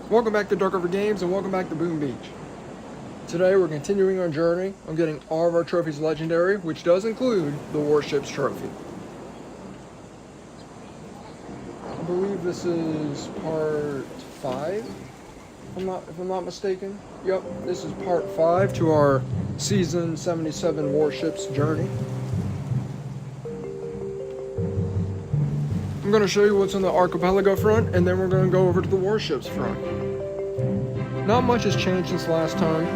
Welcome back to Dark River Games and welcome back to Boom Beach. Today we're continuing our journey on getting all of our trophies legendary, which does include the Warships trophy. I believe this is part 5, if I'm not mistaken. Yep, this is part 5 to our season 77 Warships journey. I'm going to show you what's on the archipelago front, and then we're going to go over to the Warships front. Not much has changed since last time.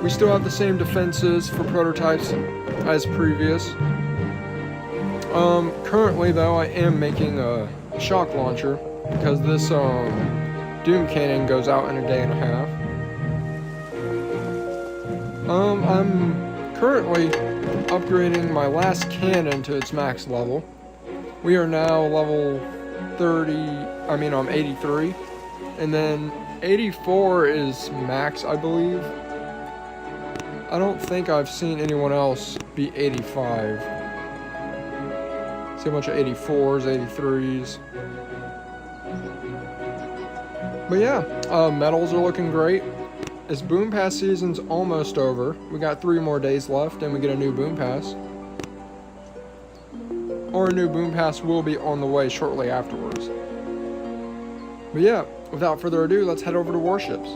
We still have the same defenses for prototypes as previous. Currently though, I am making a shock launcher because this Doom cannon goes out in a day and a half. I'm currently upgrading my last cannon to its max level. We are now level 83, and then 84 is max, I believe. I don't think I've seen anyone else be 85. See a bunch of 84s, 83s. But yeah, medals are looking great. This Boom Pass season's almost over. We got 3 more days left and we get a new Boom Pass. Or a new Boom Pass will be on the way shortly afterwards. But yeah, without further ado, let's head over to Warships.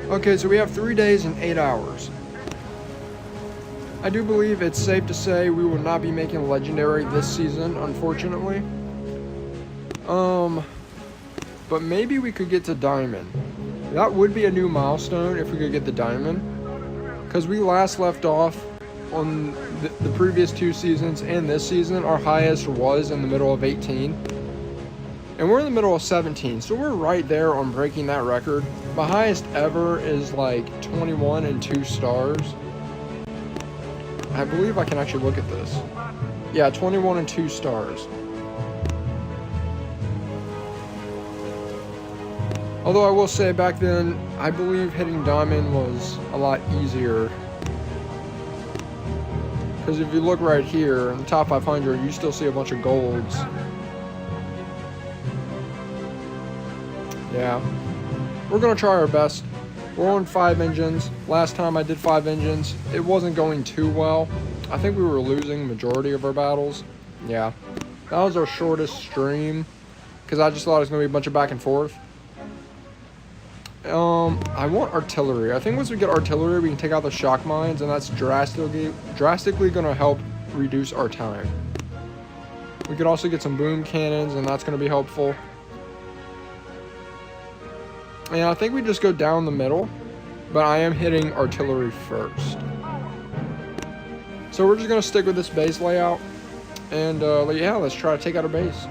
Okay, so we have 3 days and 8 hours. I do believe it's safe to say we will not be making Legendary this season, unfortunately. But maybe we could get to Diamond. That would be a new milestone if we could get the Diamond. Because we last left off on the previous 2 seasons and this season, our highest was in the middle of 18. And we're in the middle of 17, so we're right there on breaking that record. My highest ever is like 21 and 2 stars. I believe I can actually look at this. Yeah, 21 and 2 stars. Although I will say back then, I believe hitting Diamond was a lot easier. Because if you look right here, in the top 500, you still see a bunch of golds. Yeah. We're going to try our best. We're on 5 engines. Last time I did 5 engines, it wasn't going too well. I think we were losing majority of our battles. Yeah. That was our shortest stream. Because I just thought it was going to be a bunch of back and forth. I want artillery. I think once we get artillery, we can take out the shock mines, and that's drastically going to help reduce our time. We could also get some boom cannons, and that's going to be helpful. And I think we just go down the middle, but I am hitting artillery first. So we're just going to stick with this base layout, and yeah, let's try to take out our base.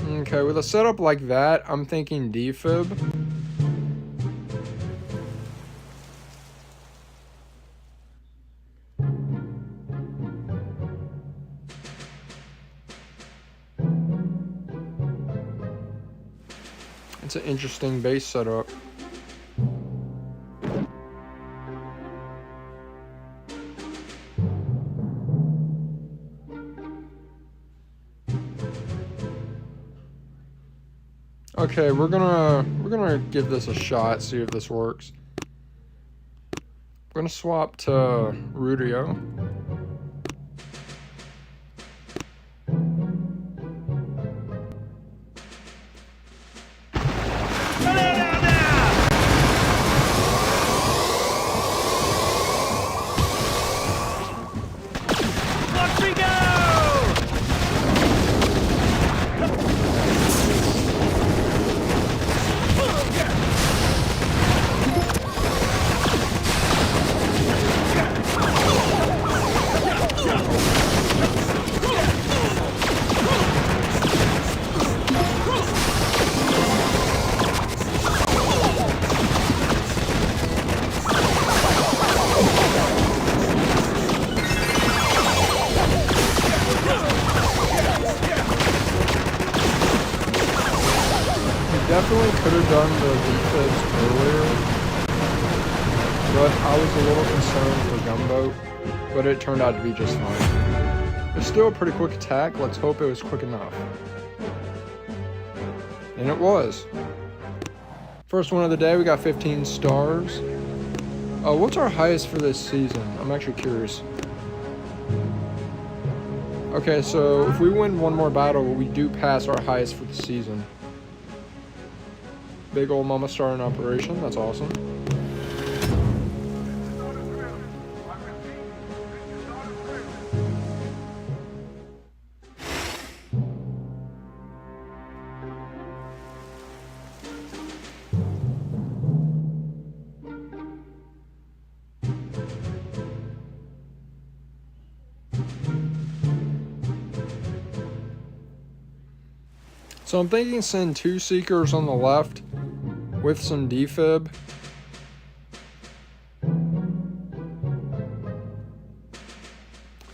Okay, with a setup like that, I'm thinking defib. It's an interesting base setup. Okay, we're gonna give this a shot, see if this works. We're gonna swap to Rudio. definitely could have done the defibs earlier, but I was a little concerned for gunboat, but it turned out to be just fine. It's still a pretty quick attack. Let's hope it was quick enough. And it was. First one of the day, we got 15 stars. What's our highest for this season? I'm actually curious. Okay, so if we win one more battle, we do pass our highest for the season. Big old mama star in operation. That's awesome. So I'm thinking send 2 Seekers on the left with some defib.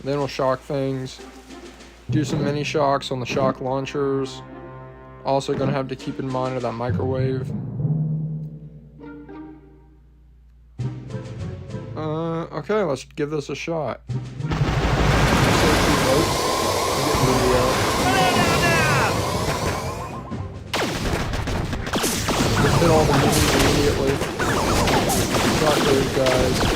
Then we'll shock things. Do some mini shocks on the shock launchers. Also gonna have to keep in mind of that microwave. Okay, let's give this a shot. Hit all the minis immediately. Shot those guys.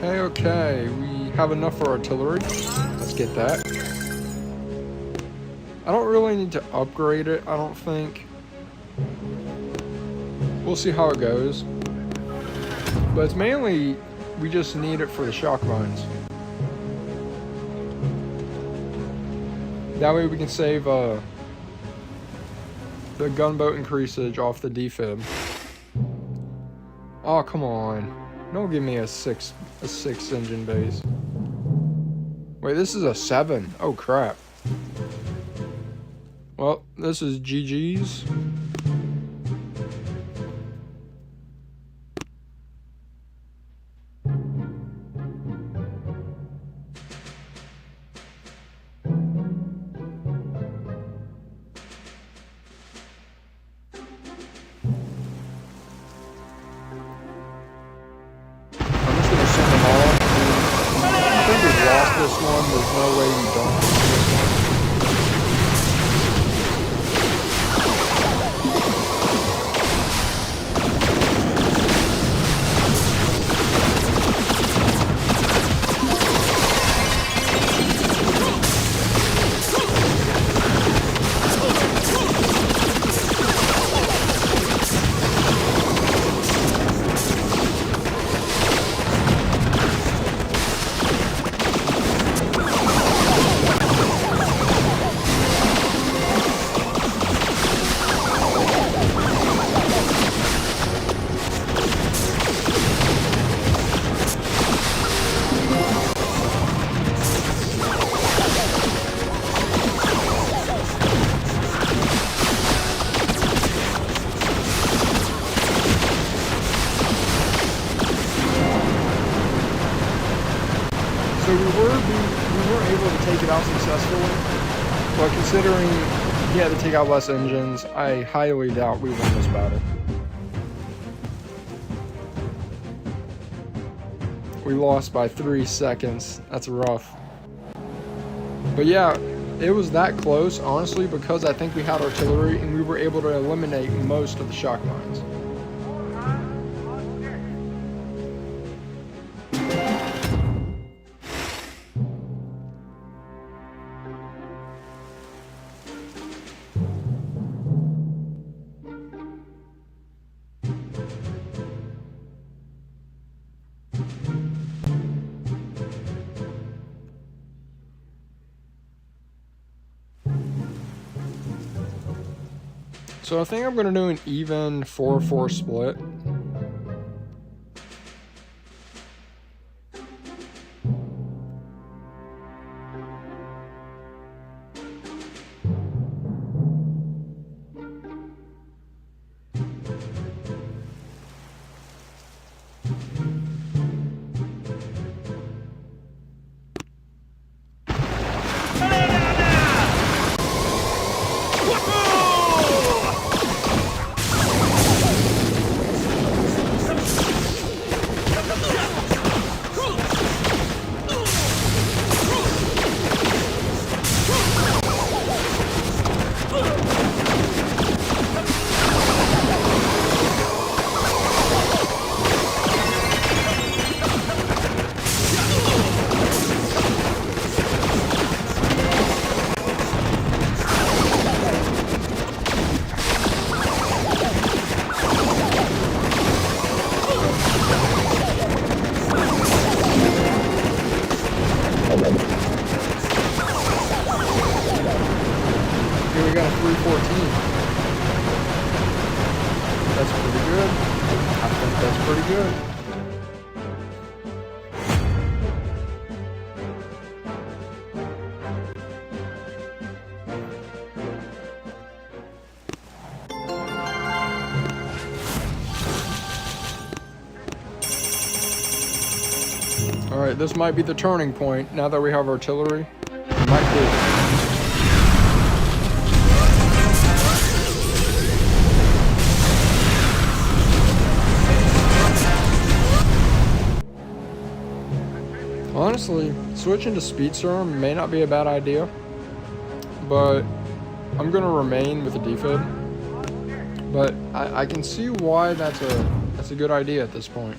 Okay, we have enough for artillery. Let's get that. I don't really need to upgrade it, I don't think. We'll see how it goes. But it's mainly, we just need it for the shock mines. That way we can save the gunboat increasage off the defib. Oh, come on. Don't give me a six engine base. Wait, this is a 7. Oh crap. Well, this is GG's. This one, there's no way you don't lose this one. So we weren't able to take it out successfully, but considering he had to take out less engines, I highly doubt we won this battle. We lost by 3 seconds. That's rough. But yeah, it was that close, honestly, because I think we had artillery and we were able to eliminate most of the shock mines. So I think I'm going to do an even 4-4 split. Here we got a 314. That's pretty good. I think that's pretty good. Alright, this might be the turning point now that we have artillery. It might be. Honestly, switching to Speedster may not be a bad idea, but I'm going to remain with the defib. But I can see why that's a good idea at this point.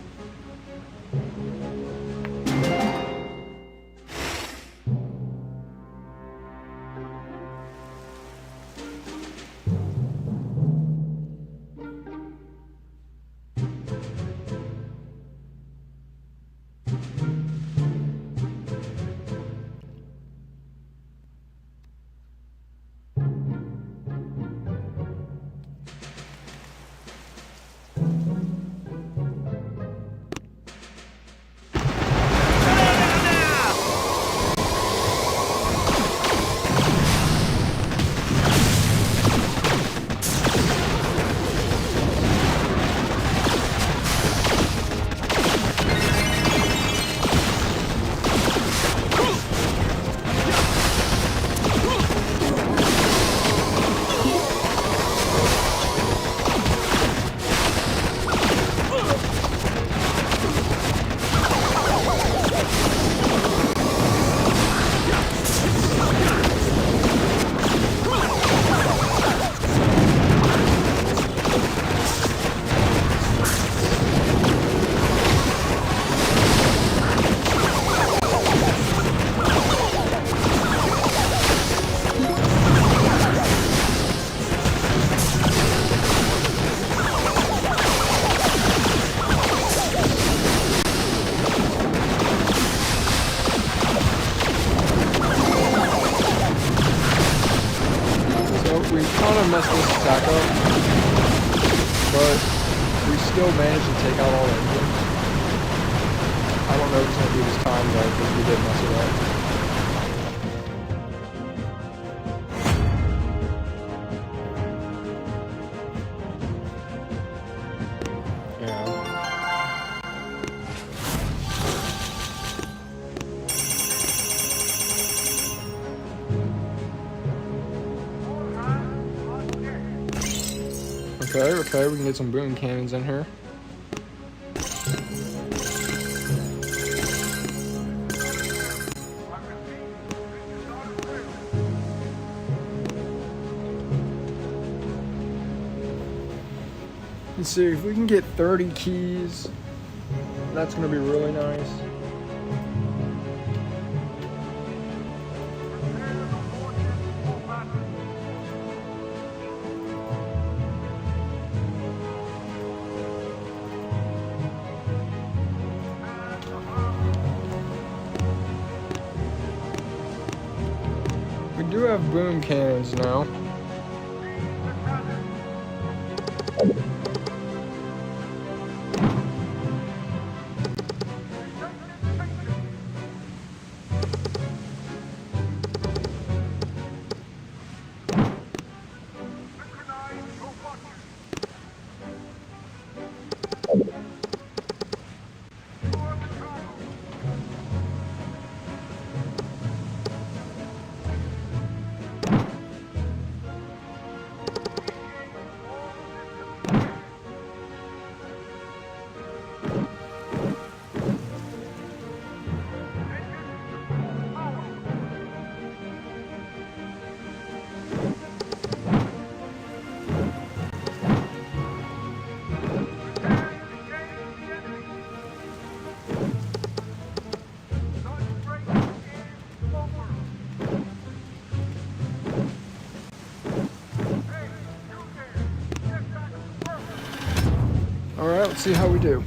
Messed this attack up, but we still managed to take out all the engines. I don't know if it's going to be this time, but I think we did mess it up. Okay, we can get some boom cannons in here. Let's see if we can get 30 keys. That's gonna be really nice. We do have boom cannons now. Alright, let's see how we do.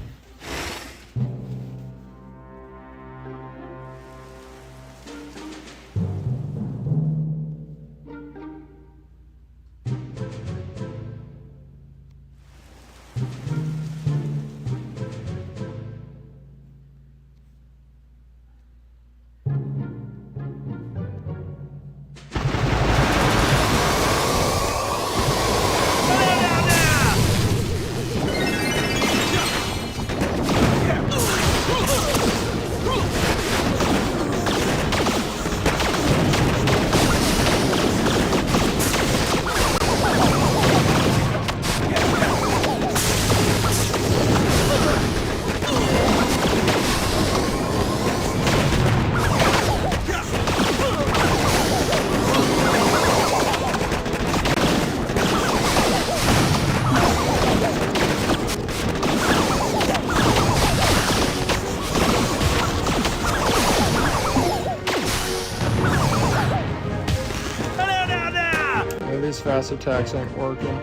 These fast attacks ain't working.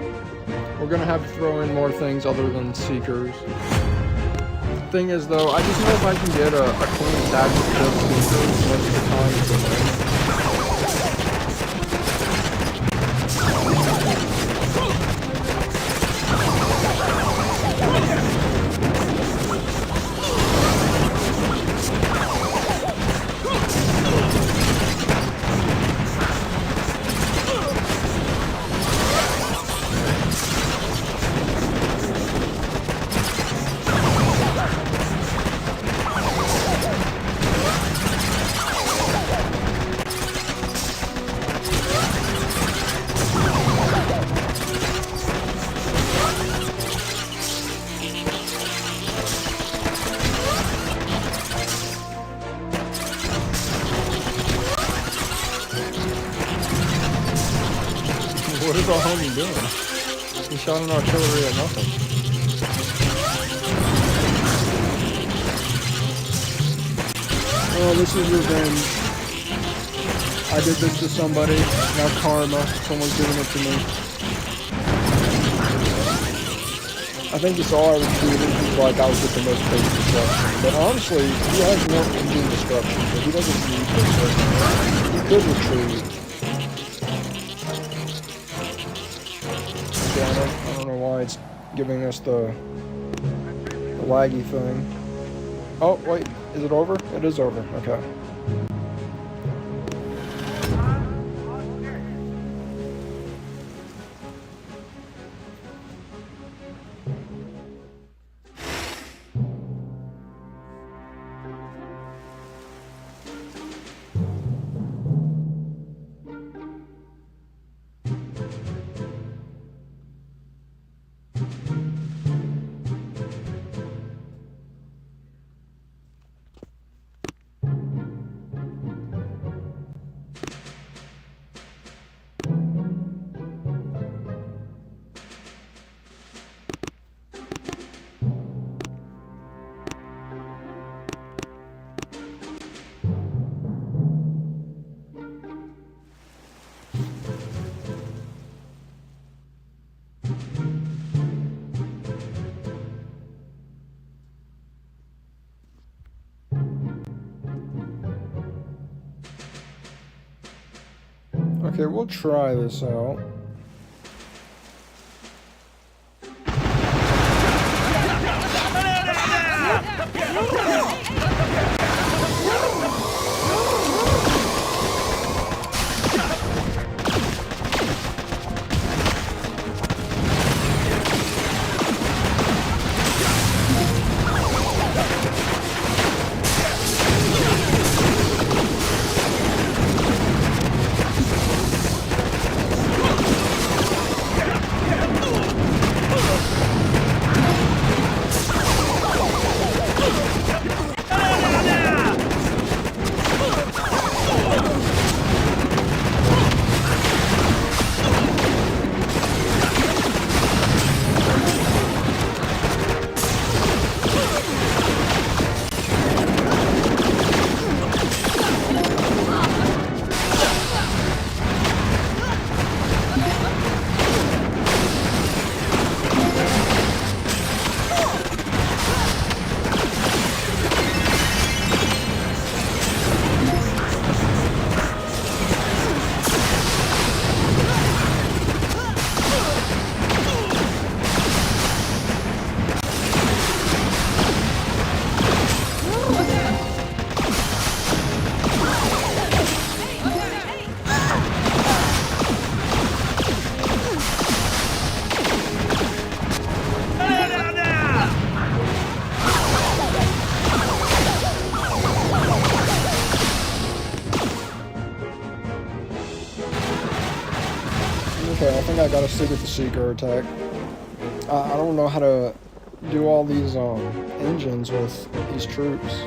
We're gonna have to throw in more things other than seekers. Thing is though, I just know if I can get a clean attack with just seekers most of the time it's a win. What is our homie doing? He shot an artillery at nothing. Oh, this is revenge. I did this to somebody. Now karma. Someone's doing it to me. I think it's all I retreated. He's like, I was with the most base destruction. But honestly, he has more engine destruction, so he doesn't need this. He could retreat. Damn it. I don't know why it's giving us the laggy thing. Oh, wait. Is it over? It is over. Okay. Okay, we'll try this out. Okay, I think I gotta stick with the Seeker attack. I don't know how to do all these engines with these troops.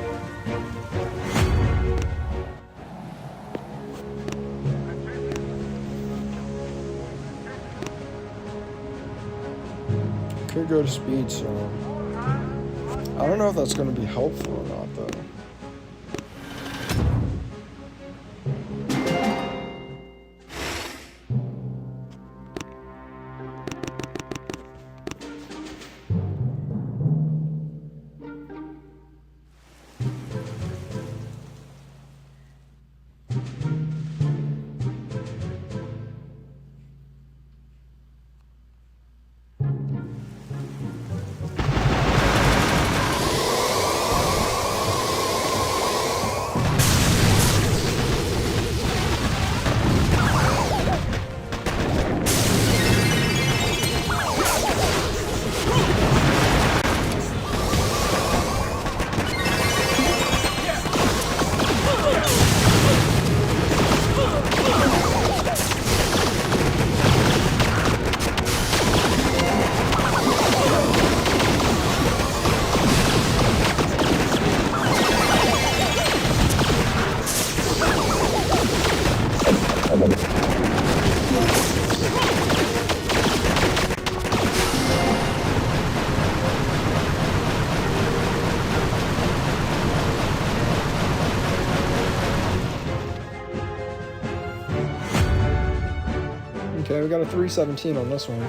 Could go to speed, so I don't know if that's gonna be helpful or not, though. Okay, we got a 317 on this one.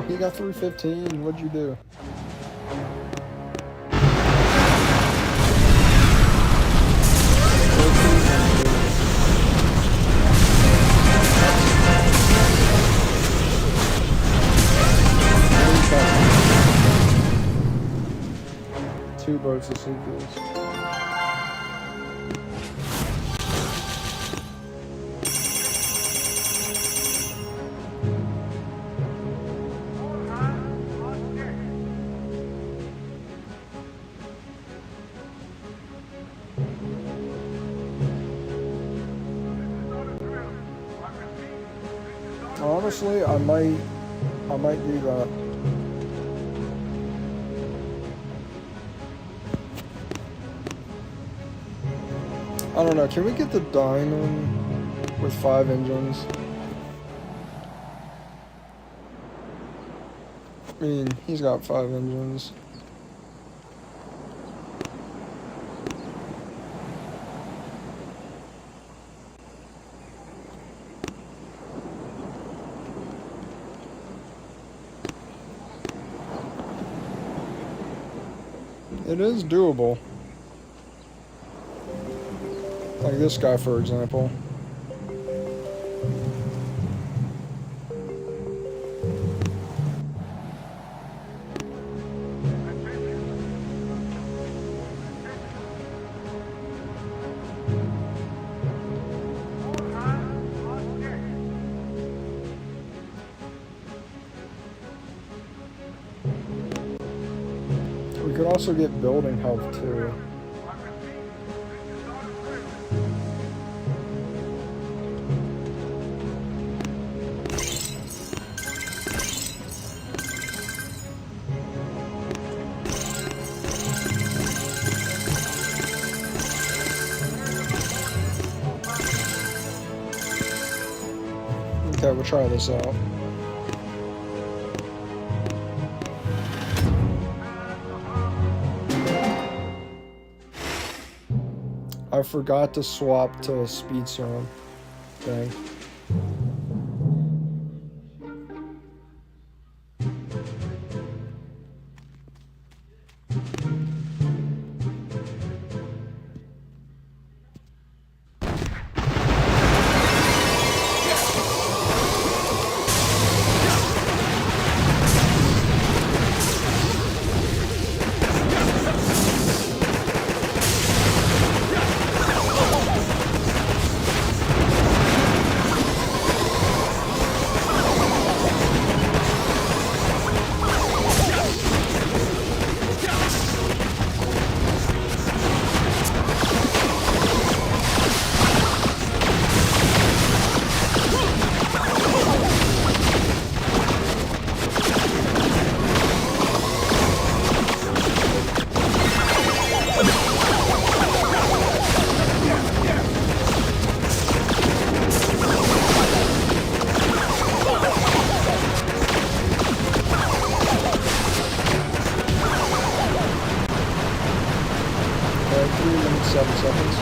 He got 315. What'd you do? Two boats of seekers. Honestly, I might do that. I don't know. Can we get the Diamond with 5 engines? I mean, he's got 5 engines. It is doable. Like this guy, for example. We could also get building help too. Okay, we'll try this out. I forgot to swap to speed serum. Dang. Okay, 3 minutes, 7 seconds.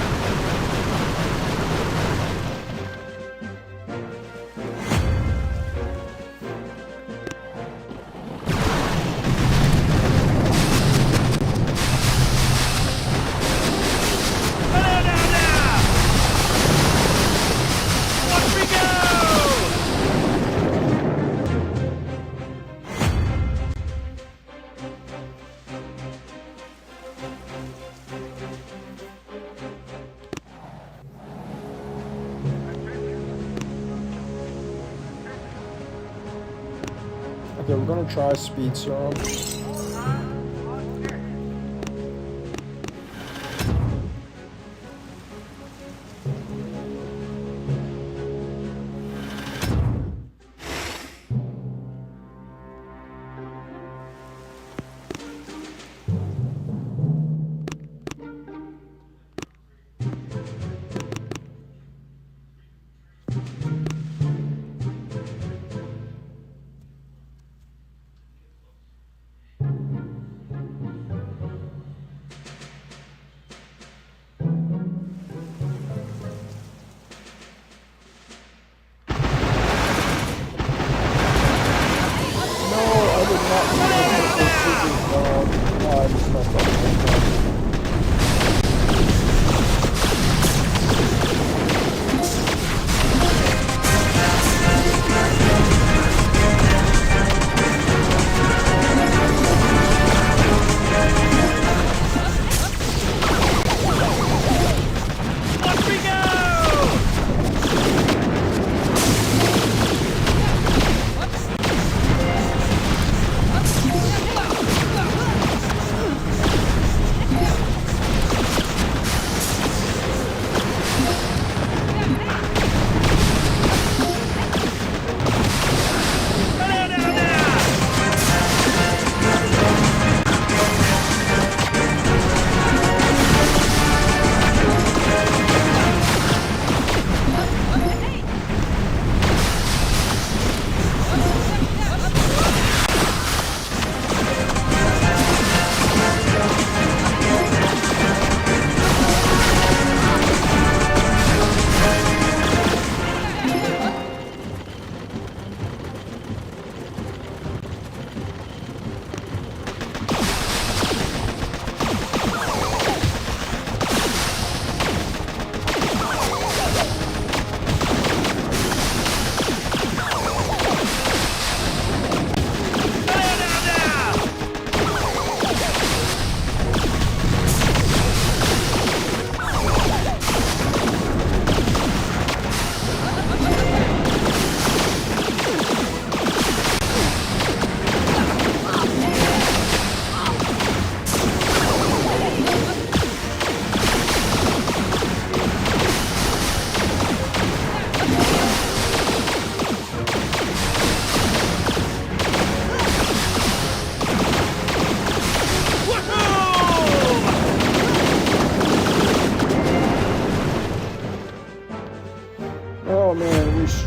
Okay, we're gonna try speed serum.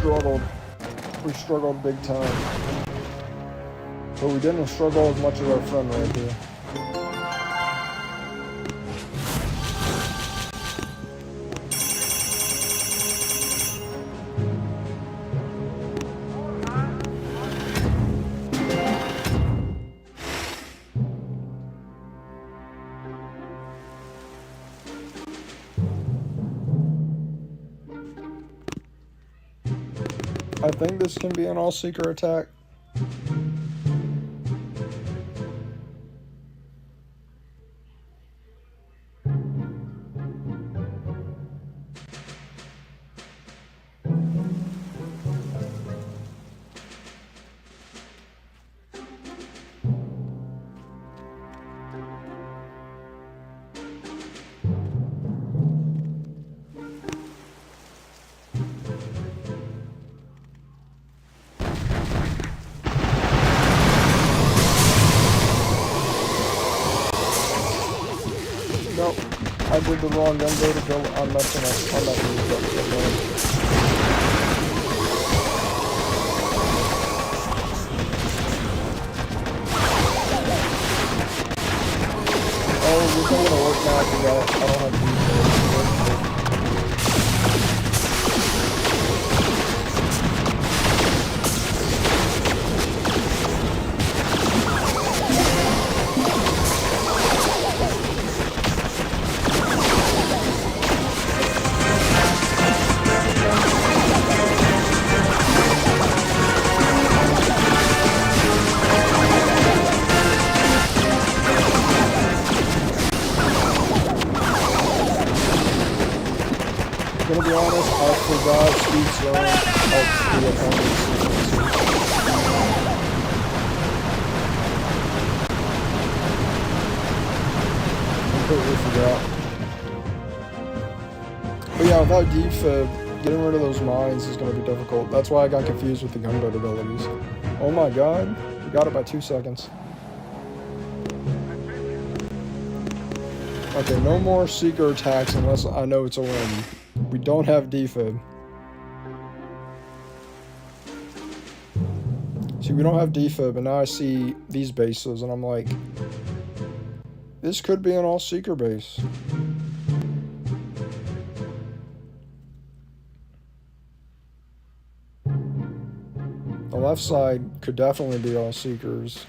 struggled. We struggled big time. But we didn't struggle as much as our friend right here. I think this can be an all-seeker attack. Nope, I did the wrong gunboat to go. I'm messing up. I'm not going to use that. Oh, this isn't gonna work now because I don't have to use it. Gonna be honest, I forgot speed zone helps the opponents. Completely forgot. But yeah, without defib, getting rid of those mines is gonna be difficult. That's why I got confused with the gunboat abilities. Oh my god, we got it by 2 seconds. Okay, no more seeker attacks unless I know it's a win. We don't have defib. See, we don't have defib, and now I see these bases, and I'm like, this could be an all-seeker base. The left side could definitely be all-seekers.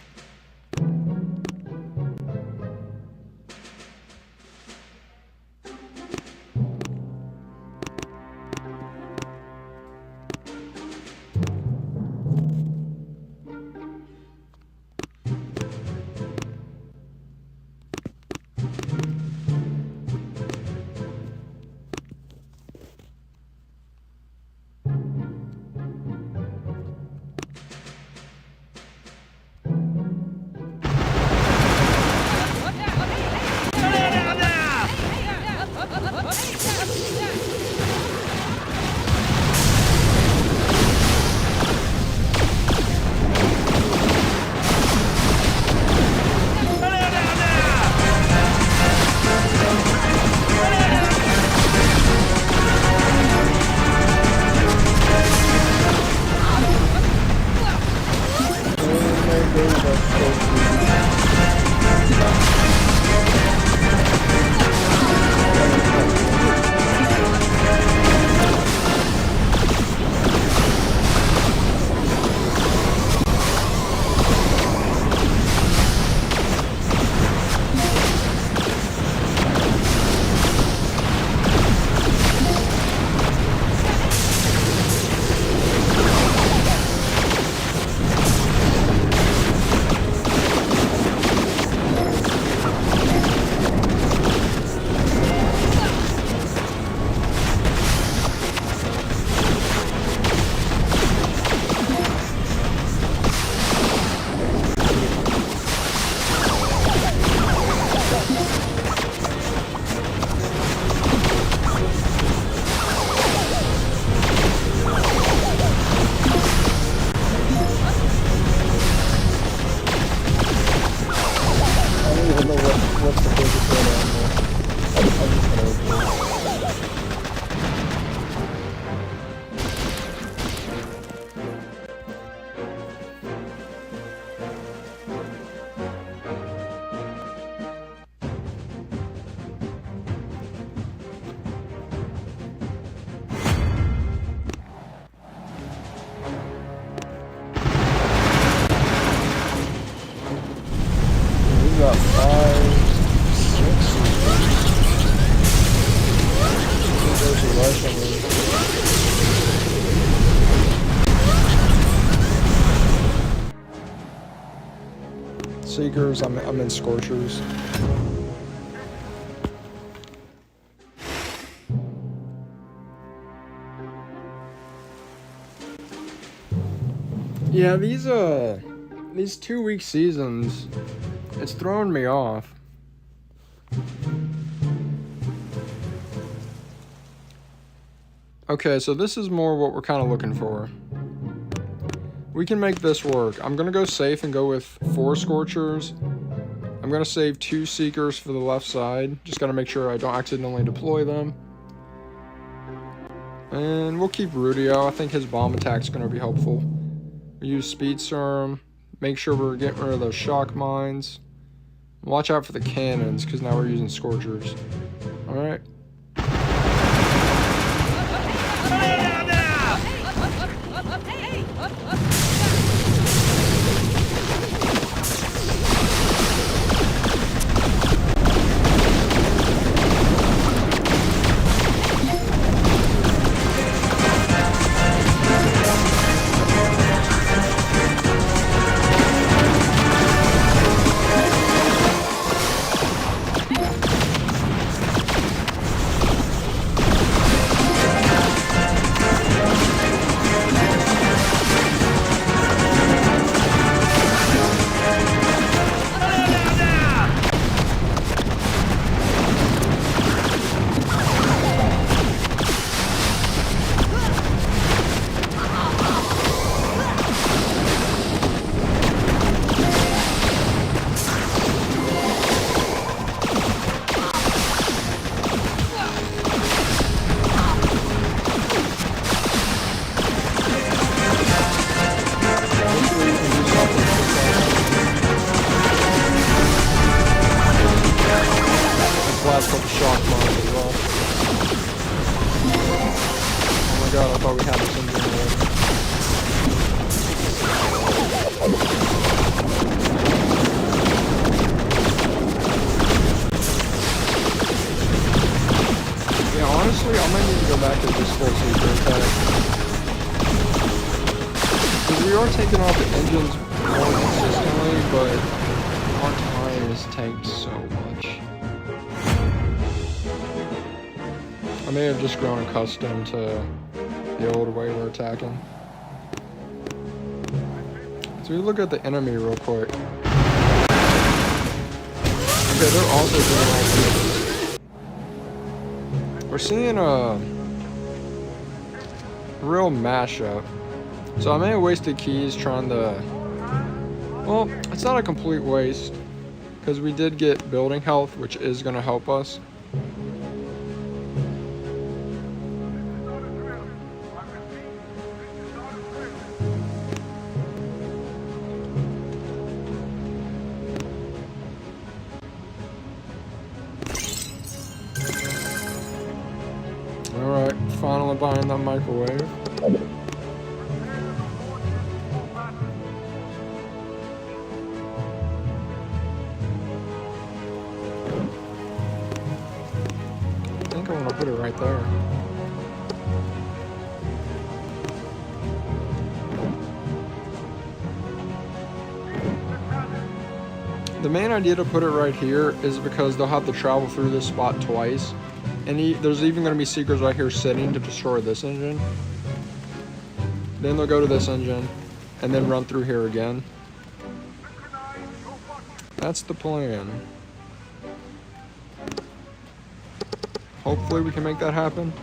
Seekers, I'm in Scorchers. Yeah, these 2-week seasons, it's throwing me off. Okay, so this is more what we're kind of looking for. We can make this work. I'm going to go safe and go with 4 Scorchers. I'm going to save 2 Seekers for the left side. Just got to make sure I don't accidentally deploy them. And we'll keep Rudio. I think his bomb attack's going to be helpful. We use Speed Serum. Make sure we're getting rid of those shock mines. Watch out for the cannons, because now we're using Scorchers. Alright. Last couple shock mines as well. Oh my god, I thought we had this engine already. Yeah, honestly, I might need to go back to this full Seeker attack. Because we are taking off the engines more consistently, but our time is tanked so much. I may have just grown accustomed to the old way we're attacking. So we look at the enemy real quick. Okay, they're also doing all this. We're seeing a real mashup. So I may have wasted keys trying to... Well, it's not a complete waste, because we did get building health, which is going to help us. Alright, finally buying that microwave. I think I want to put it right there. The main idea to put it right here is because they'll have to travel through this spot twice. And there's even going to be Seekers right here sitting to destroy this engine. Then they'll go to this engine, and then run through here again. That's the plan. Hopefully we can make that happen.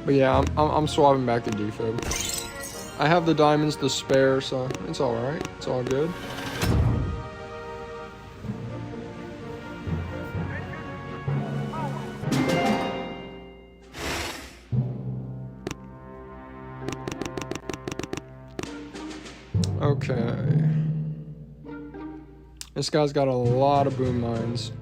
But yeah, I'm swapping back to defib. I have the diamonds to spare, so it's alright. It's all good. Okay. This guy's got a lot of boom mines.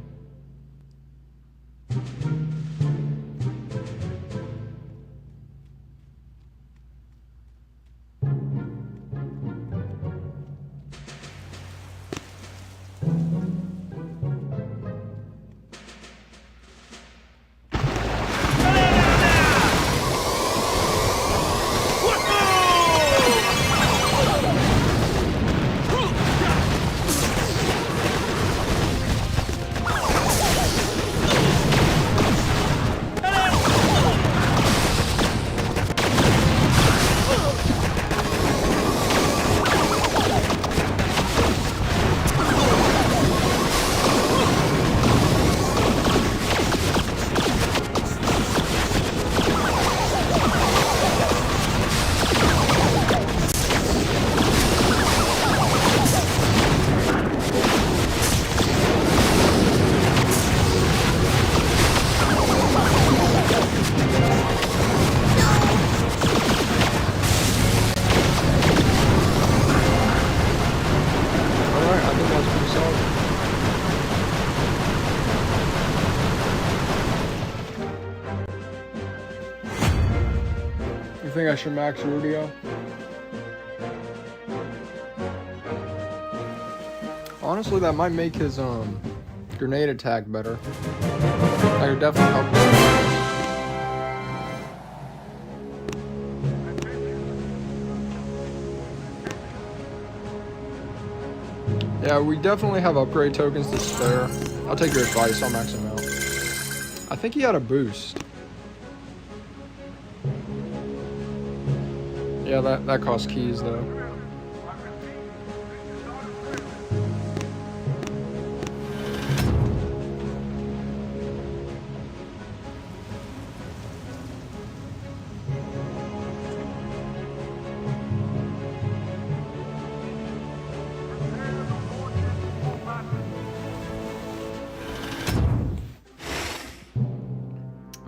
think I should max Rudio? Honestly, that might make his grenade attack better. That would definitely help him. Yeah, we definitely have upgrade tokens to spare. I'll take your advice, I'll max him out. I think he had a boost. Yeah, that costs keys though.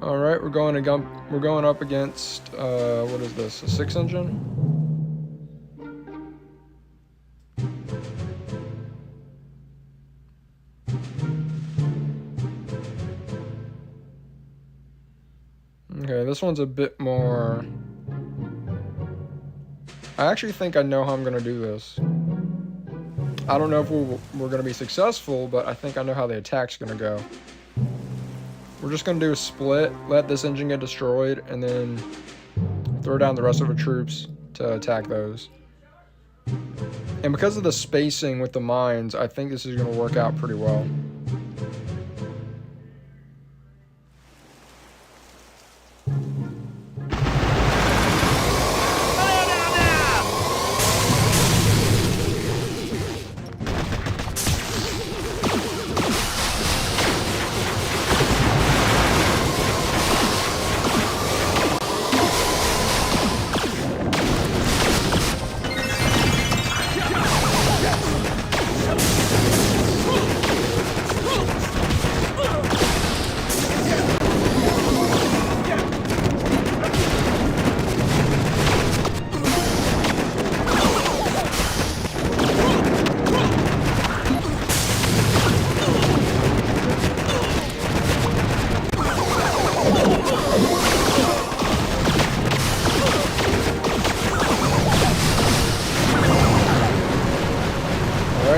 All right, we're going up against what is this? A 6 engine? Okay, this one's a bit more. I actually think I know how I'm gonna do this. I don't know if we're gonna be successful, but I think I know how the attack's gonna go. We're just going to do a split, let this engine get destroyed, and then throw down the rest of our troops to attack those. And because of the spacing with the mines, I think this is going to work out pretty well.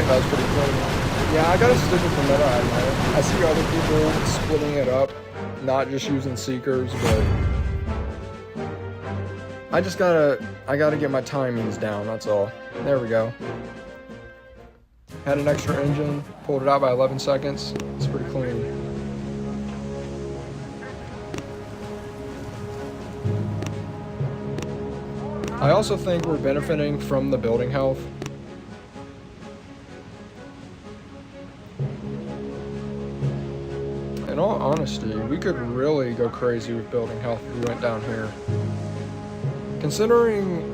That was pretty cool. Yeah, I gotta stick with the meta I know. I see other people splitting it up, not just using Seekers, but I gotta get my timings down, that's all. There we go. Had an extra engine, pulled it out by 11 seconds. It's pretty clean. I also think we're benefiting from the building health. In all honesty, we could really go crazy with building health if we went down here. Considering,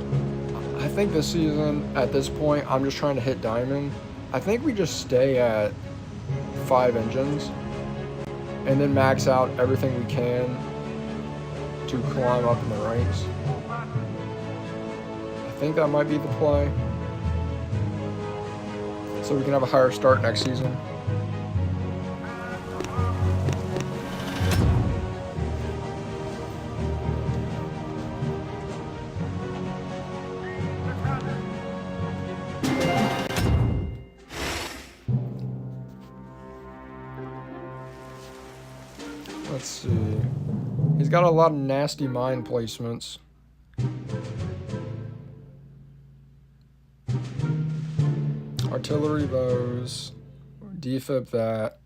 I think this season, at this point, I'm just trying to hit diamond. I think we just stay at 5 engines and then max out everything we can to climb up in the ranks. I think that might be the play. So we can have a higher start next season. Let's see. He's got a lot of nasty mine placements. Artillery those. Defib that.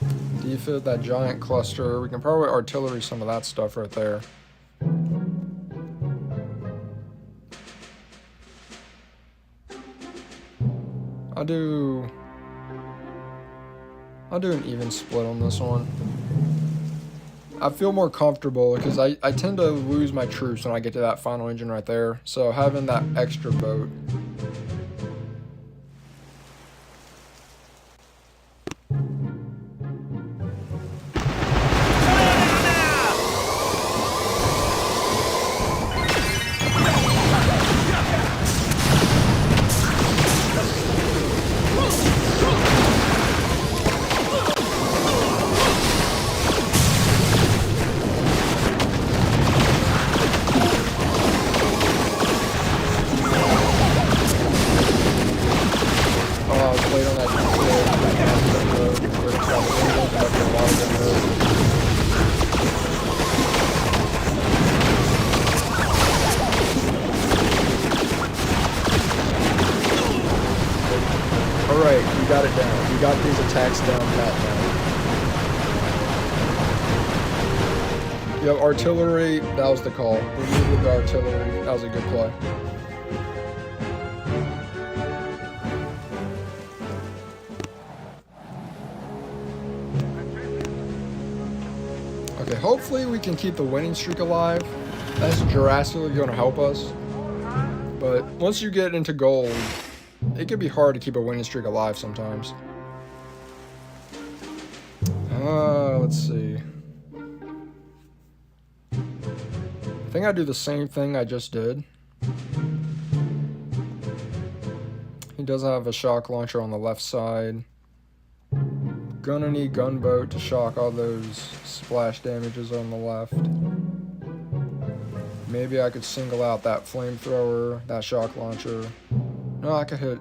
Defib that giant cluster. We can probably artillery some of that stuff right there. I'll do an even split on this one. I feel more comfortable because I tend to lose my troops when I get to that final engine right there. So having that extra boat. plate on that Alright, we got it down. We got these attacks down pat now. Yep, artillery, that was the call. We needed the artillery. That was a good play. Okay, hopefully we can keep the winning streak alive. That's drastically going to help us. But once you get into gold, it can be hard to keep a winning streak alive sometimes. Let's see. I think I do the same thing I just did. He does have a shock launcher on the left side. Gonna need gunboat to shock all those splash damages on the left. Maybe I could single out that flamethrower, that shock launcher. No, I could hit.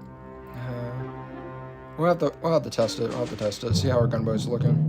We'll have to test it. We'll have to test it. See how our gunboat's looking.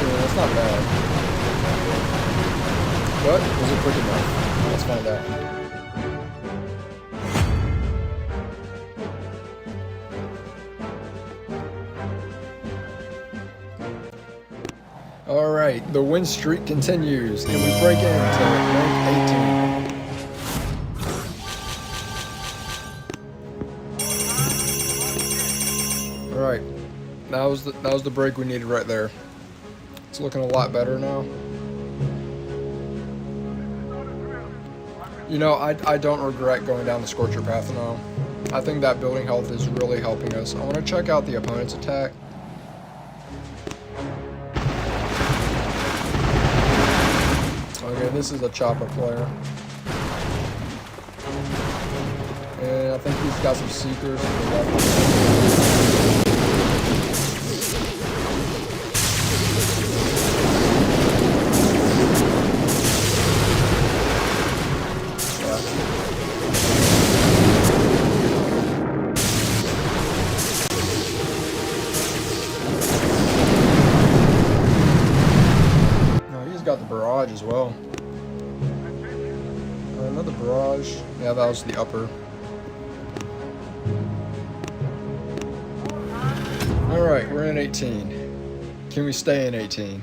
That's not bad. But was it quick enough? Let's find out. Alright, the win streak continues, and we break into rank 18. Alright, that was the break we needed right there. It's looking a lot better now. You know, I don't regret going down the Scorcher path now. I think that building health is really helping us. I want to check out the opponent's attack. Okay, this is a chopper player. And I think he's got some seekers to the left. Got the barrage as well. Another barrage. Yeah, that was the upper. Alright, we're in 18. Can we stay in 18?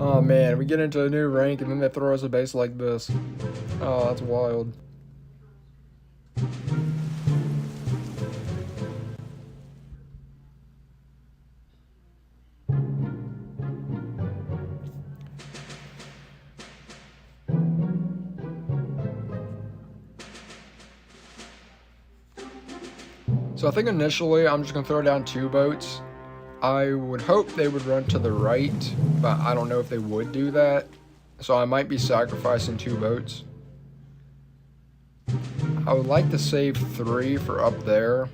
Oh man, we get into a new rank and then they throw us a base like this. Oh, that's wild. So I think initially I'm just gonna throw down 2 boats. I would hope they would run to the right, but I don't know if they would do that. So I might be sacrificing 2 boats. I would like to save 3 for up there.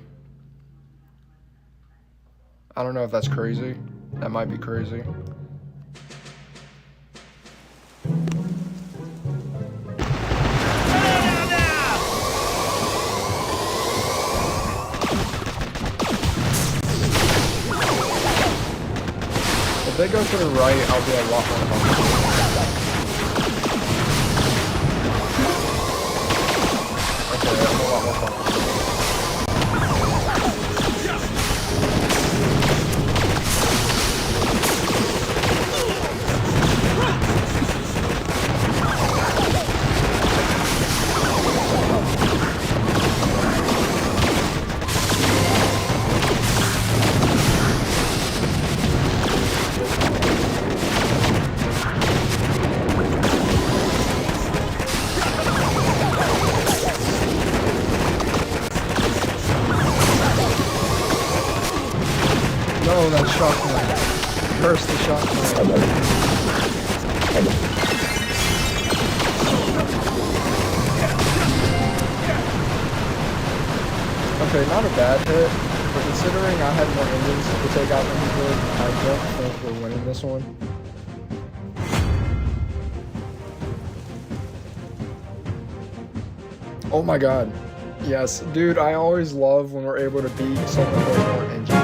I don't know if that's crazy. That might be crazy. they go to the right, I'll be a lot more comfortable. Okay, I'm a lot more comfortable. No, that shotgun. Curse the shotgun. Okay, not a bad hit, but considering I had more Indians to take out than he did, I don't think we're winning this one. Oh my god. Yes, dude, I always love when we're able to beat someone with more engine.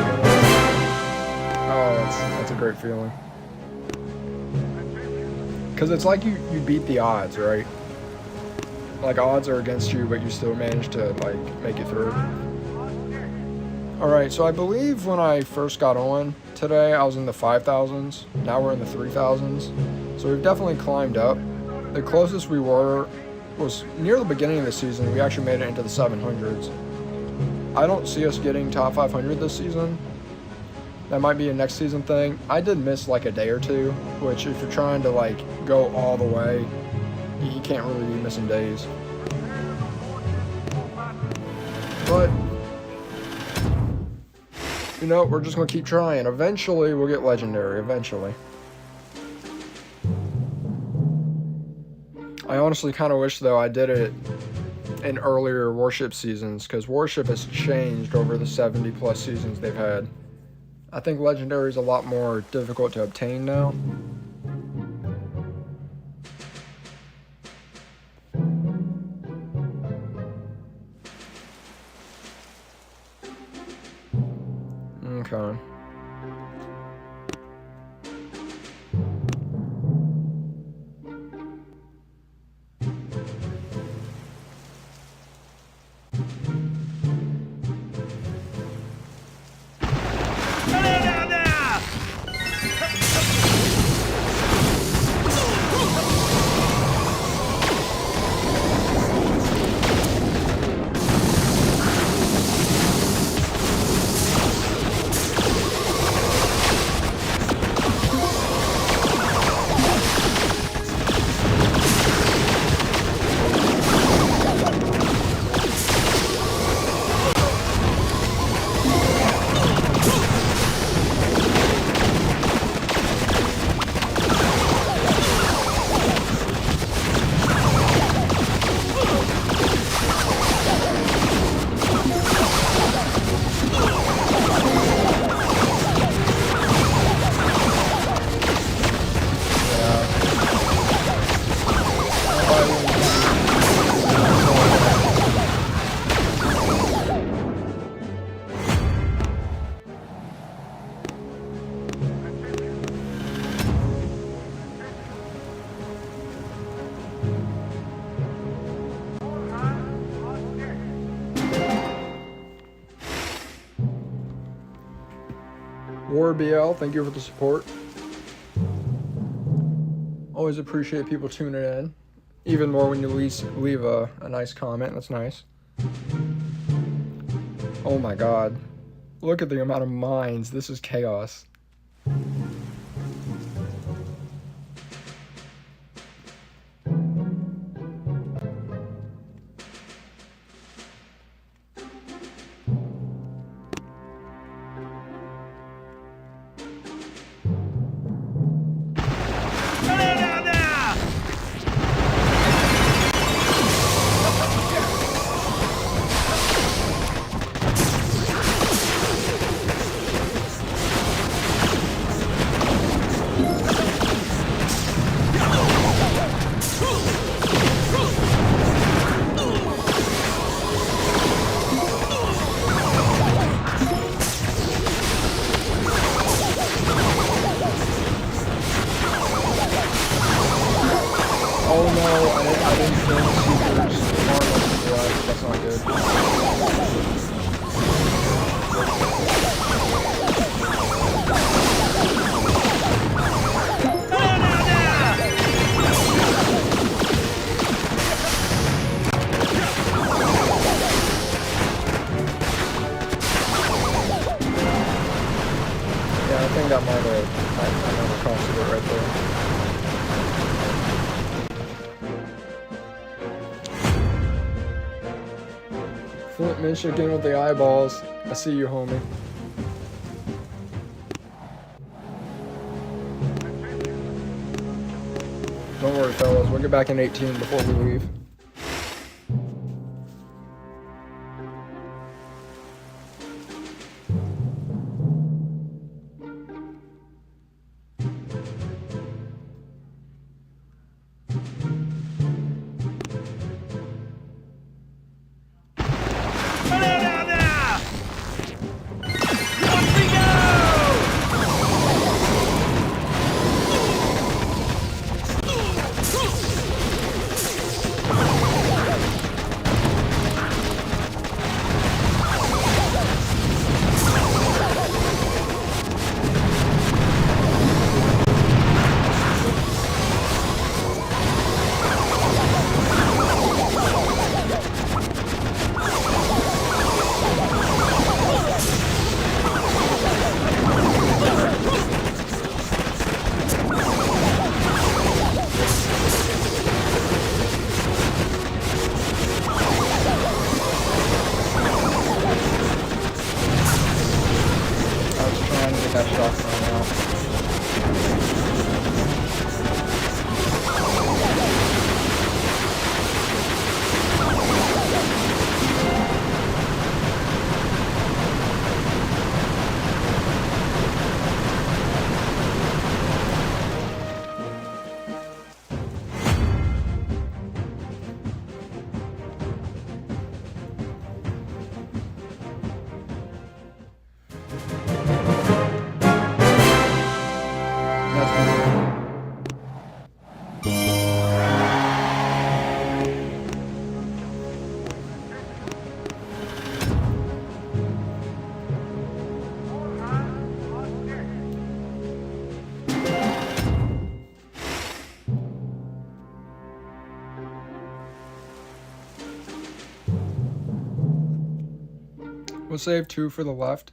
Oh, that's a great feeling. Because it's like you beat the odds, right? Like, odds are against you, but you still manage to, like, make it through. Alright, so I believe when I first got on today, I was in the 5,000s. Now we're in the 3,000s. So we've definitely climbed up. The closest we were was near the beginning of the season. We actually made it into the 700s. I don't see us getting top 500 this season. That might be a next season thing. I did miss like a day or two, which if you're trying to like go all the way, you can't really be missing days. But, you know, we're just gonna keep trying. Eventually we'll get legendary, eventually. I honestly kind of wish, though, I did it in earlier Warship seasons, because Warship has changed over the 70+ seasons they've had. I think Legendary is a lot more difficult to obtain now. Okay. WarBL, thank you for the support. Always appreciate people tuning in. Even more when you leave a nice comment. That's nice. Oh my god. Look at the amount of mines. This is chaos. didn't think Seekers far enough to the left. That's not good. Yeah, I think that might have costed it right there. Flint, Michigan with the eyeballs. I see you, homie. Don't worry, fellas. We'll get back in 18 before we leave. That shot thrown out. We'll save 2 for the left.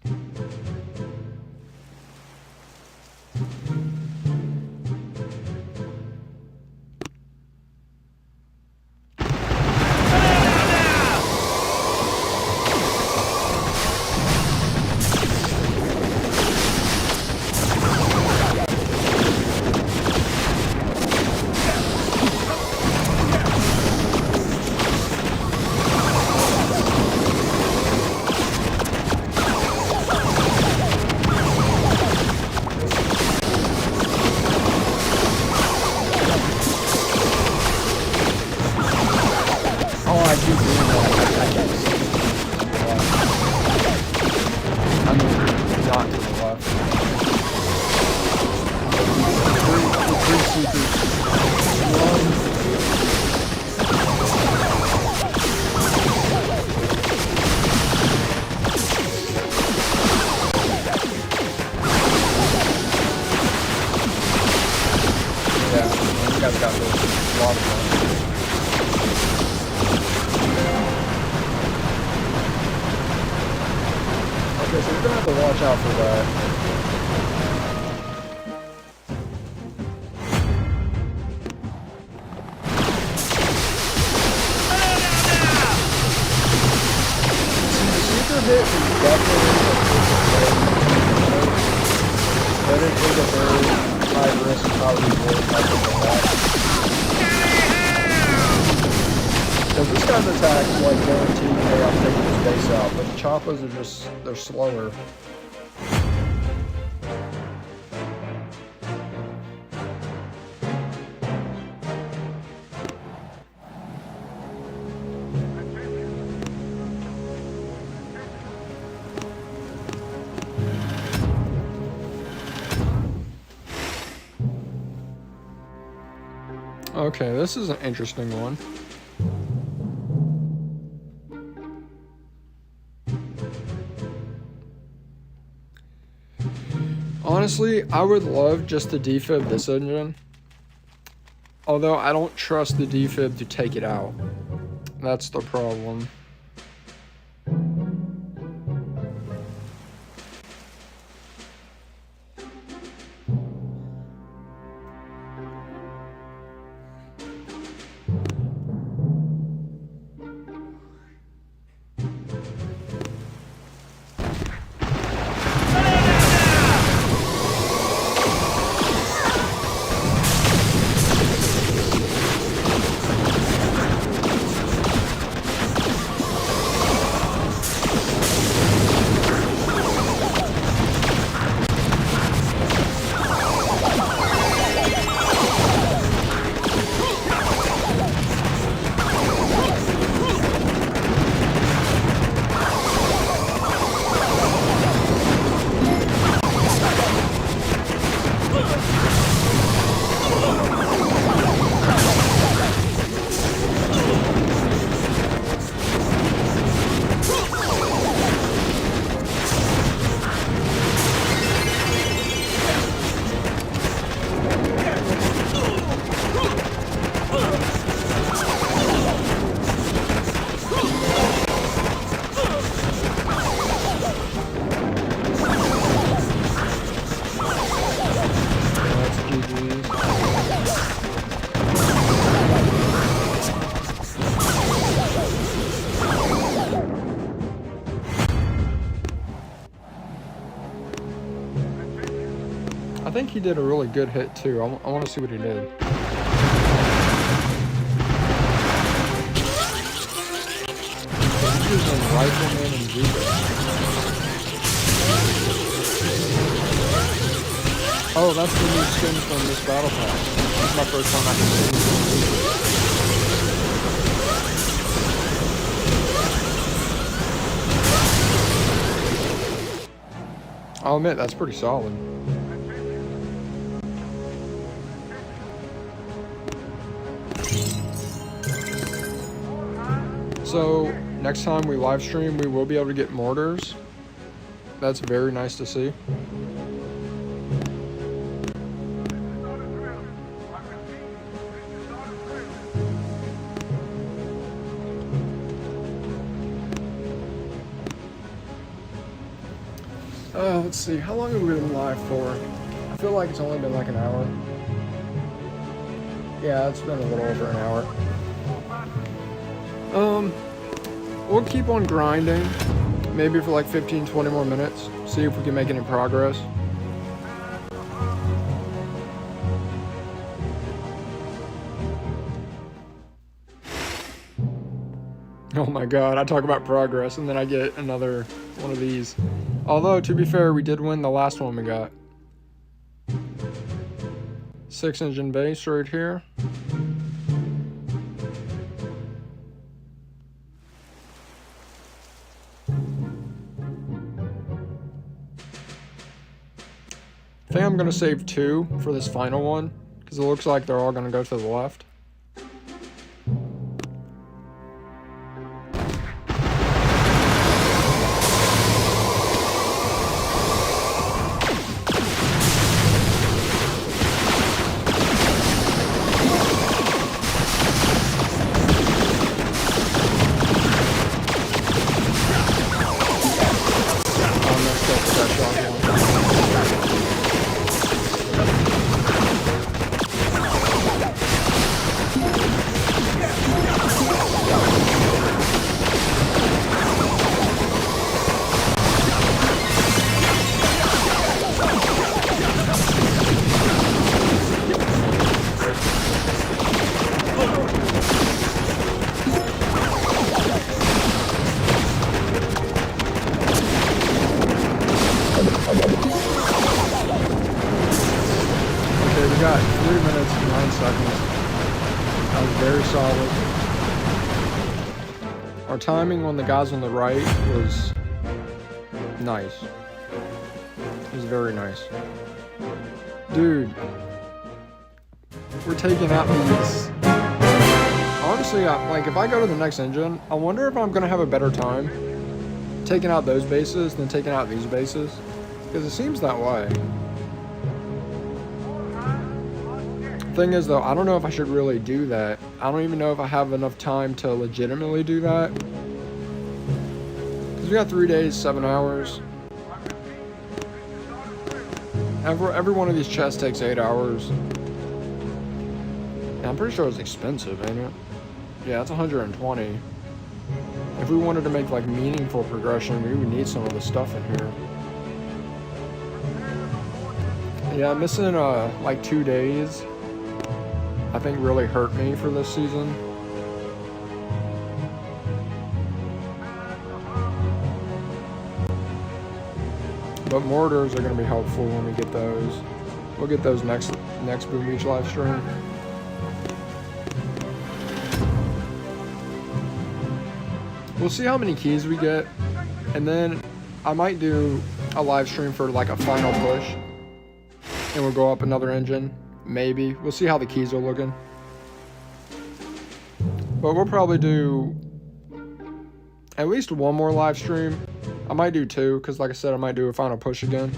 Okay, so we're gonna have to watch out for that. The super hit is definitely but it is a very high risk power reward type of attack. Because this guy's attack is like guaranteed payoff taking his base out, but the Choppas are just, they're slower. Okay, this is an interesting one. Honestly, I would love just to defib this engine. Although I don't trust the defib to take it out. That's the problem. I think he did a really good hit too. I want to see what he did. He's using Rifleman and Zebra. Oh, that's the new skin from this battle pass. This is my first time I can see. I'll admit, that's pretty solid. So, next time we live stream, we will be able to get mortars. That's very nice to see. Let's see, how long have we been live for? I feel like it's only been like an hour. Yeah, it's been a little over an hour. We'll keep on grinding, maybe for like 15-20 more minutes, see if we can make any progress. Oh my god, I talk about progress and then I get another one of these. Although, to be fair, we did win the last one we got. 6-engine base right here. I think I'm going to save 2 for this final one, because it looks like they're all going to go to the left. We got 3 minutes and 9 seconds. That was very solid. Our timing on the guys on the right was nice. It was very nice. Dude, we're taking out these honestly, like if I go to the next engine, I wonder if I'm gonna have a better time taking out those bases than taking out these bases, because it seems that way. Thing is though, I don't know if I should really do that. I don't even know if I have enough time to legitimately do that, because we got 3 days, 7 hours. Every one of these chests takes 8 hours. And I'm pretty sure it's expensive, ain't it? Yeah, it's 120. If we wanted to make like meaningful progression, we would need some of the stuff in here. Yeah, missing like 2 days, I think really hurt me for this season. But mortars are going to be helpful when we get those. We'll get those next Boom Beach live stream. We'll see how many keys we get, and then I might do a live stream for like a final push, and we'll go up another engine, maybe. We'll see how the keys are looking. But we'll probably do at least one more live stream. I might do 2, because like I said, I might do a final push again.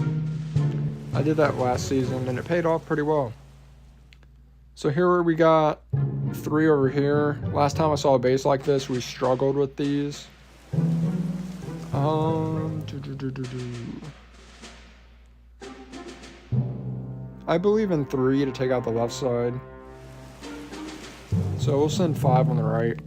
I did that last season, and it paid off pretty well. So here we got 3 over here. Last time I saw a base like this, we struggled with these. I believe in 3 to take out the left side. So we'll send 5 on the right.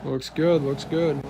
Looks good, looks good.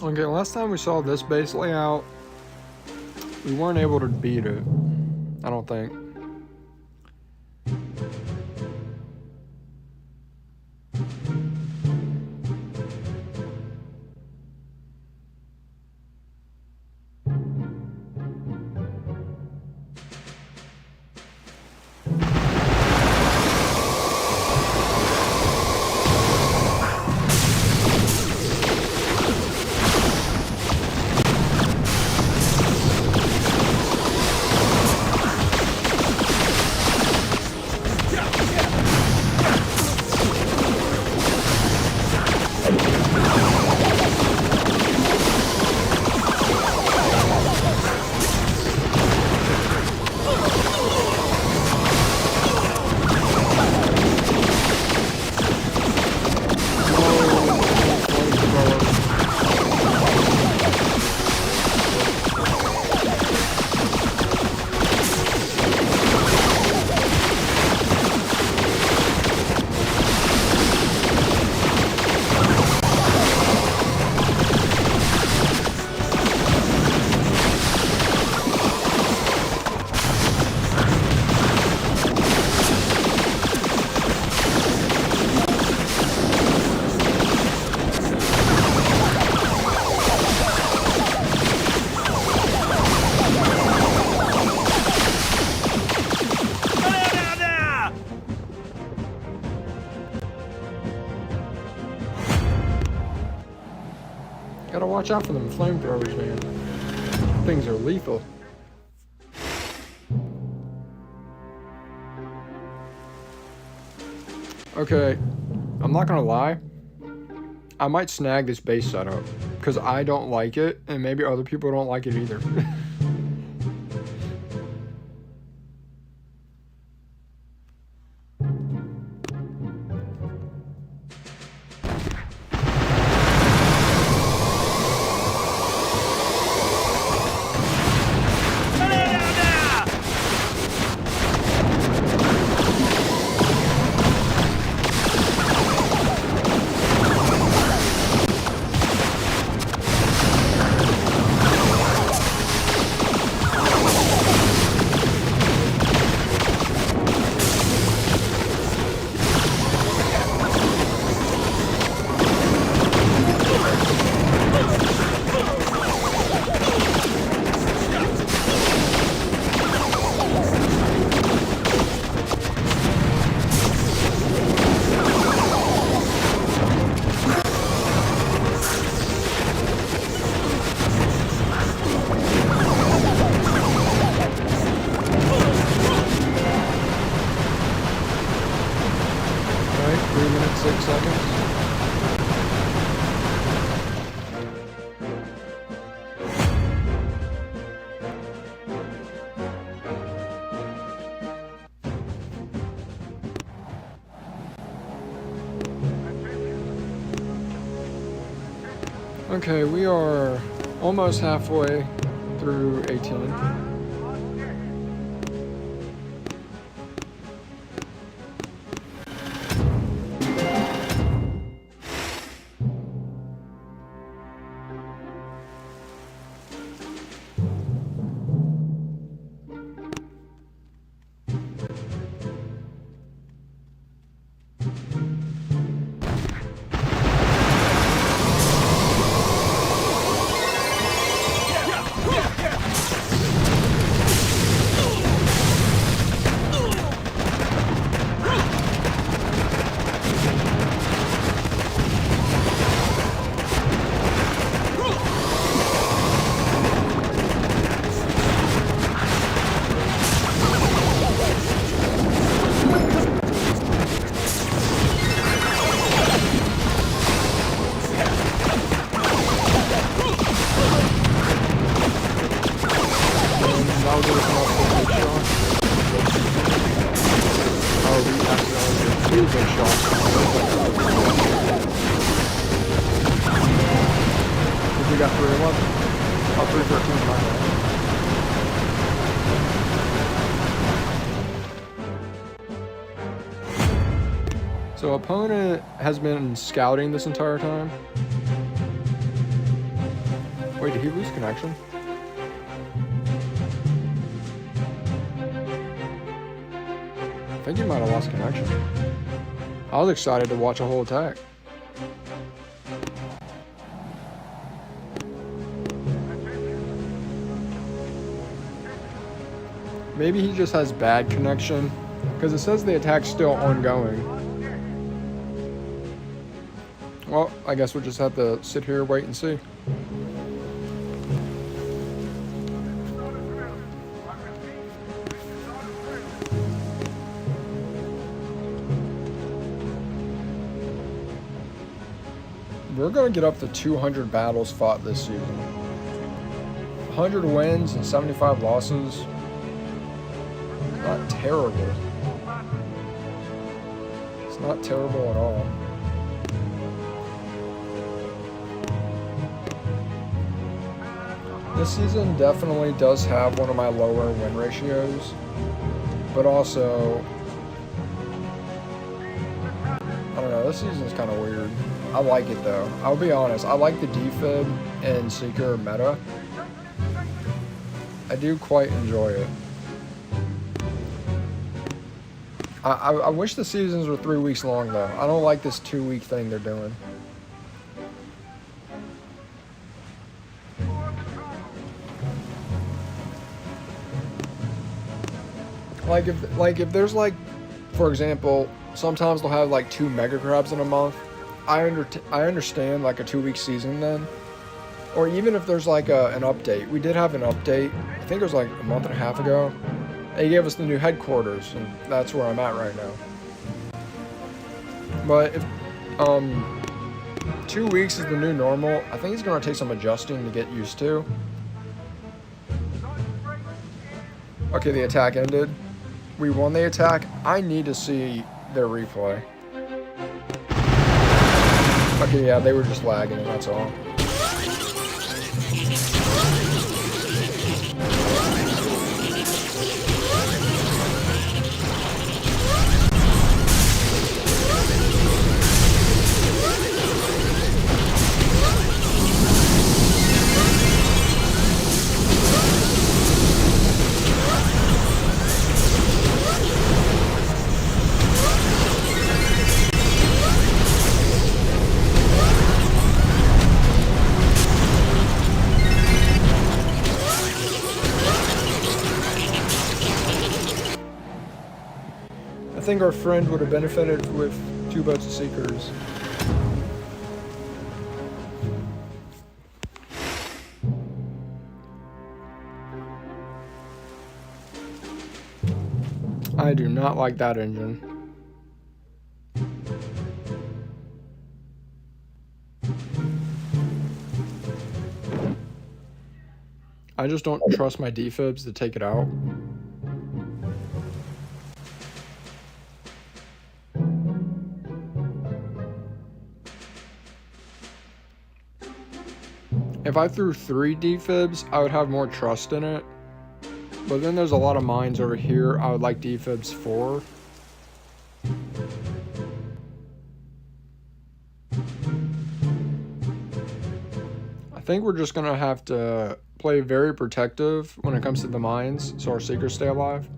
Okay, last time we saw this base layout, we weren't able to beat it, I don't think. watch out for them flamethrowers, man. Things are lethal. Okay, I'm not gonna lie. I might snag this base setup because I don't like it, and maybe other people don't like it either. Okay, we are almost halfway through 18. We got 311. Oh, 313, my bad. So opponent has been scouting this entire time. Wait, did he lose connection? I think he might have lost connection. I was excited to watch a whole attack. Maybe he just has bad connection, because it says the attack's still ongoing. Well, I guess we'll just have to sit here, wait and see. We're going to get up to 200 battles fought this season. 100 wins and 75 losses. Not terrible. It's not terrible at all. This season definitely does have one of my lower win ratios, but also, I don't know, this season's kind of weird. I like it though. I'll be honest, I like the defib and Seeker meta. I do quite enjoy it. I wish the seasons were 3 weeks long though. I don't like this 2-week thing they're doing. Like if there's like, for example, sometimes they'll have like 2 mega crabs in a month. I understand like a 2-week season then, Or even if there's like an update. We did have an update. I think it was like a month and a half ago. They gave us the new headquarters, and that's where I'm at right now. But if 2 weeks is the new normal, I think it's gonna take some adjusting to get used to. Okay, the attack ended. We won the attack. I need to see their replay. Okay, yeah, they were just lagging, that's all. I think our friend would have benefited with 2 boats of seekers. I do not like that engine. I just don't trust my defibs to take it out. If I threw 3 defibs, I would have more trust in it. But then there's a lot of mines over here I would like defibs for. I think we're just gonna have to play very protective when it comes to the mines so our seekers stay alive.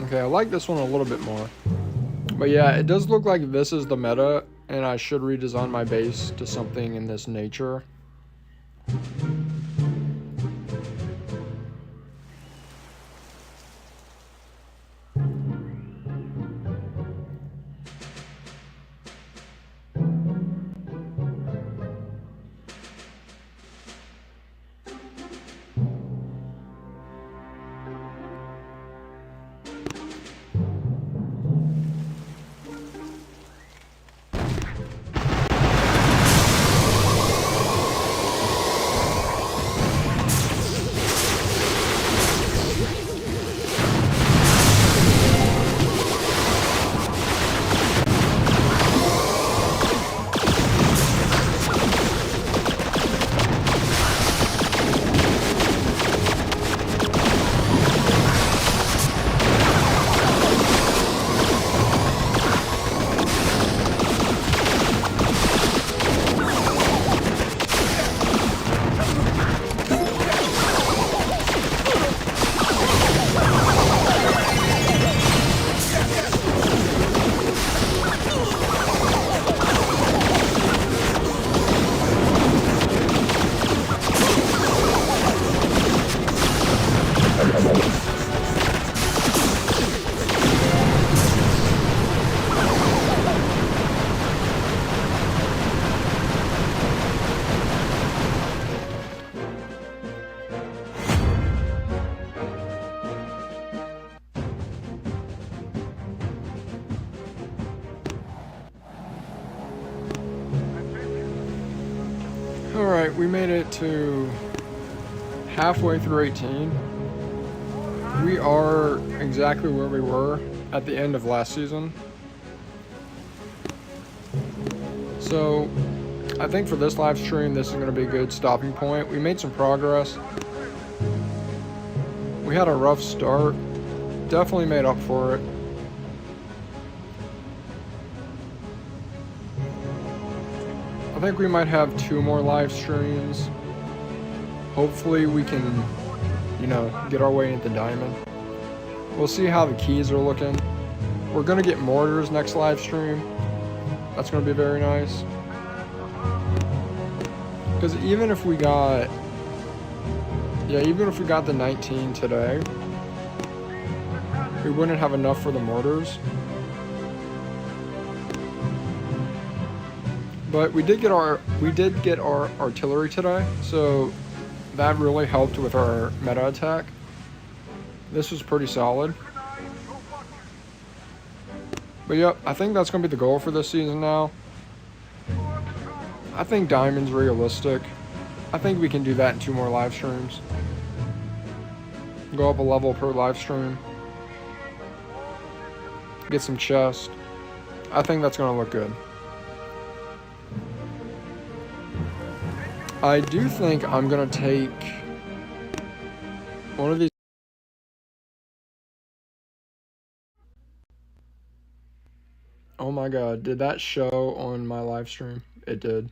Okay, I like this one a little bit more. But yeah, it does look like this is the meta, and I should redesign my base to something in this nature. Alright, we made it to halfway through 18. We are exactly where we were at the end of last season. So, I think for this live stream, this is going to be a good stopping point. We made some progress. We had a rough start. Definitely made up for it. I think we might have 2 more live streams. Hopefully we can, get our way into Diamond. We'll see how the keys are looking. We're going to get mortars next live stream. That's going to be very nice. Because even if we got the 19 today, we wouldn't have enough for the mortars. But we did get our artillery today, so that really helped with our meta attack. This was pretty solid. But yep, I think that's going to be the goal for this season now. I think Diamond's realistic. I think we can do that in 2 more live streams. Go up a level per live stream. Get some chests. I think that's going to look good. I do think I'm going to take one of these. Oh my god, did that show on my live stream? It did.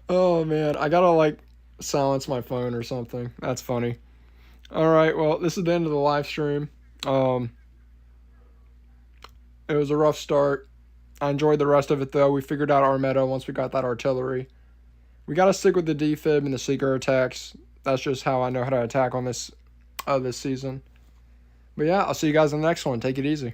Oh man, I gotta silence my phone or something. That's funny. Alright, well, this is the end of the live stream. It was a rough start. I enjoyed the rest of it though. We figured out our meta once we got that artillery. We gotta stick with the defib and the seeker attacks. That's just how I know how to attack on this season. But yeah, I'll see you guys in the next one. Take it easy.